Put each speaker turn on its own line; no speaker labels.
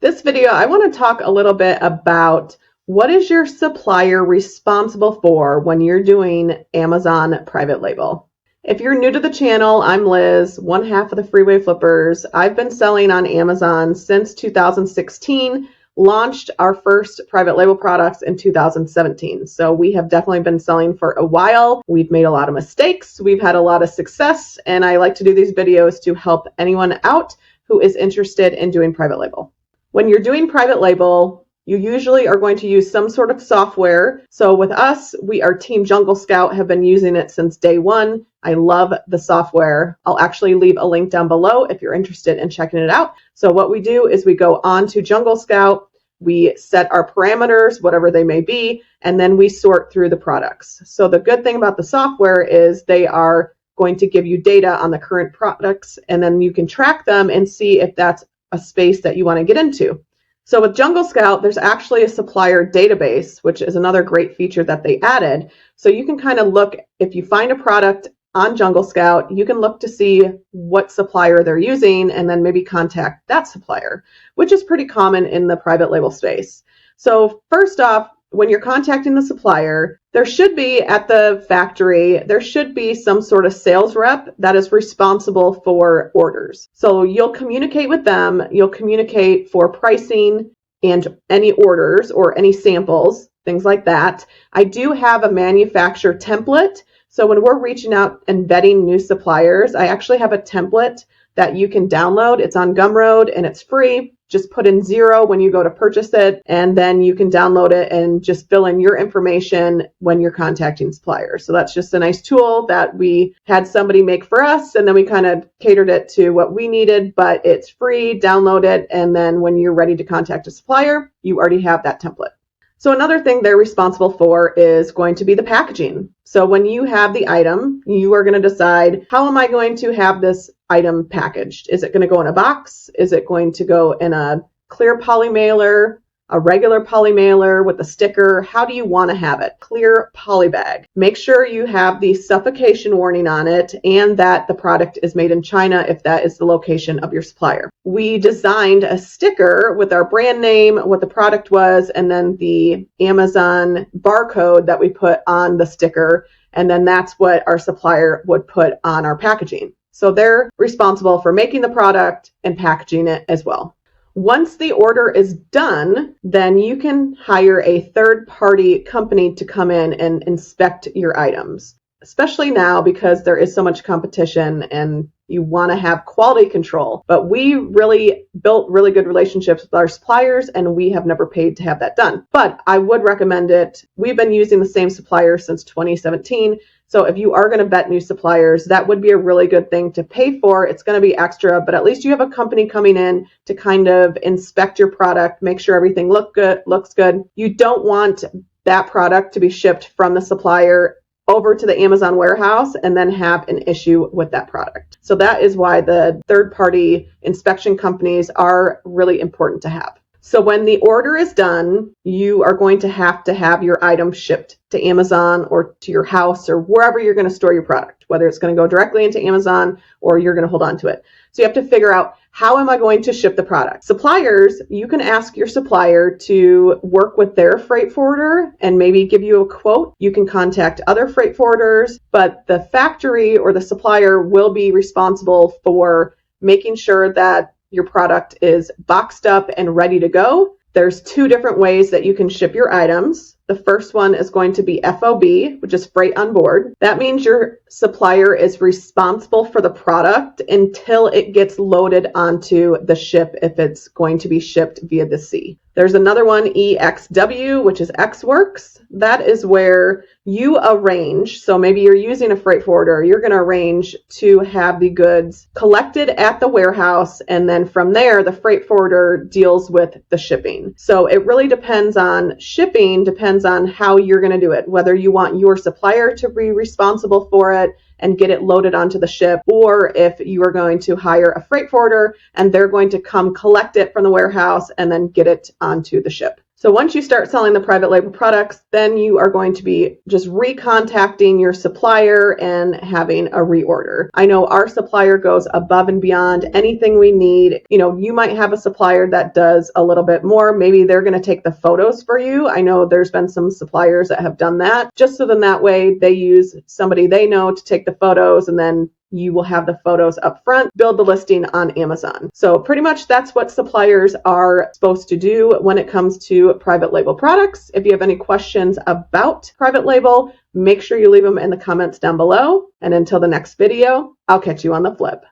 This video, I want to talk a little bit about what is your supplier responsible for when you're doing Amazon private label. If you're new to the channel, I'm Liz, one half of the Freeway Flippers. I've been selling on Amazon since 2016, launched our first private label products in 2017. So we have definitely been selling for a while. We've made a lot of mistakes. We've had a lot of success, and I like to do these videos to help anyone out who is interested in doing private label. When you're doing private label, you usually are going to use some sort of software. So with us, our Team Jungle Scout have been using it since day one. I love the software. I'll actually leave a link down below if you're interested in checking it out. So what we do is we go on to Jungle Scout, we set our parameters, whatever they may be, and then we sort through the products. So the good thing about the software is they are going to give you data on the current products, and then you can track them and see if that's a space that you want to get into. So with Jungle Scout, there's actually a supplier database, which is another great feature that they added. So you can kind of look, if you find a product on Jungle Scout, you can look to see what supplier they're using and then maybe contact that supplier, which is pretty common in the private label space. So first off, when you're contacting the supplier, there should be at the factory, there should be some sort of sales rep that is responsible for orders. So you'll communicate with them, you'll communicate for pricing and any orders or any samples, things like that. I do have a manufacturer template. So when we're reaching out and vetting new suppliers, I actually have a template that you can download. It's on Gumroad and it's free. Just put in 0 when you go to purchase it, and then you can download it and just fill in your information when you're contacting suppliers. So that's just a nice tool that we had somebody make for us, and then we kind of catered it to what we needed, but it's free, download it, and then when you're ready to contact a supplier, you already have that template. So another thing they're responsible for is going to be the packaging. So when you have the item, you are going to decide, how am I going to have this item packaged? Is it going to go in a box? Is it going to go in a clear poly mailer, a regular poly mailer with a sticker? How do you want to have it? Clear poly bag. Make sure you have the suffocation warning on it and that the product is made in China if that is the location of your supplier. We designed a sticker with our brand name, what the product was, and then the Amazon barcode that we put on the sticker, and then that's what our supplier would put on our packaging. So they're responsible for making the product and packaging it as well. Once the order is done, then you can hire a third-party company to come in and inspect your items, especially now because there is so much competition and you want to have quality control. But we really built really good relationships with our suppliers, and we have never paid to have that done. But I would recommend it. We've been using the same supplier since 2017. So if you are going to vet new suppliers, that would be a really good thing to pay for. It's going to be extra, but at least you have a company coming in to kind of inspect your product, make sure everything looks good. You don't want that product to be shipped from the supplier over to the Amazon warehouse and then have an issue with that product. So that is why the third-party inspection companies are really important to have. So when the order is done, you are going to have your item shipped to Amazon or to your house or wherever you're going to store your product, whether it's going to go directly into Amazon or you're going to hold on to it. So you have to figure out, how am I going to ship the product? Suppliers, you can ask your supplier to work with their freight forwarder and maybe give you a quote. You can contact other freight forwarders, but the factory or the supplier will be responsible for making sure that your product is boxed up and ready to go. There's 2 different ways that you can ship your items. The first one is going to be FOB, which is freight on board. That means your supplier is responsible for the product until it gets loaded onto the ship if it's going to be shipped via the sea. There's another one, EXW, which is X-Works. That is where you arrange, so maybe you're using a freight forwarder, you're going to arrange to have the goods collected at the warehouse, and then from there, the freight forwarder deals with the shipping. So it really depends on shipping, depends on how you're going to do it, whether you want your supplier to be responsible for it and get it loaded onto the ship, or if you are going to hire a freight forwarder and they're going to come collect it from the warehouse and then get it onto the ship. So once you start selling the private label products, then you are going to be just recontacting your supplier and having a reorder. I know our supplier goes above and beyond anything we need. You might have a supplier that does a little bit more. Maybe they're going to take the photos for you. I know there's been some suppliers that have done that, just so then that way they use somebody they know to take the photos, and then you will have the photos up front, build the listing on Amazon. So pretty much that's what suppliers are supposed to do when it comes to private label products. If you have any questions about private label, make sure you leave them in the comments down below. And until the next video, I'll catch you on the flip.